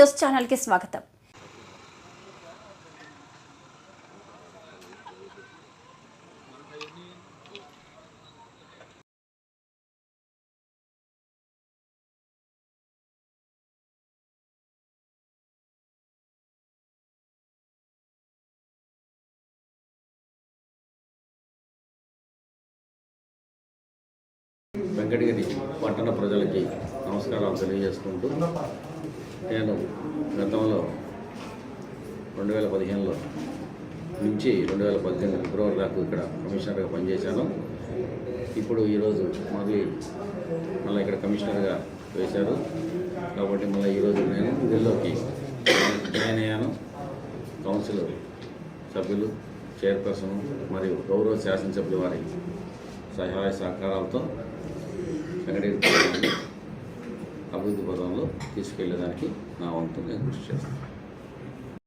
News ఛానల్కి స్వాగతం. వెంకటగిరి పట్టణ ప్రజలకి నమస్కారాలు తెలియజేసుకుంటూ, నేను గతంలో 2015లో నుంచి 2018 ఫిబ్రవరి దాకా ఇక్కడ కమిషనర్గా పనిచేశాను. ఇప్పుడు ఈరోజు మళ్ళీ ఇక్కడ కమిషనర్గా వేశారు కాబట్టి మళ్ళీ ఈరోజు నేను విధుల్లోకి జాయిన్ అయ్యాను. కౌన్సిల్ సభ్యులు, చైర్పర్సన్ మరియు గౌరవ శాసనసభ్యుల వారి సహాయ సహకారాలతో వెంకటగిరి అభివృద్ధి పదంలో తీసుకెళ్లేదానికి నా వంతు నేను కృషి చేస్తాను.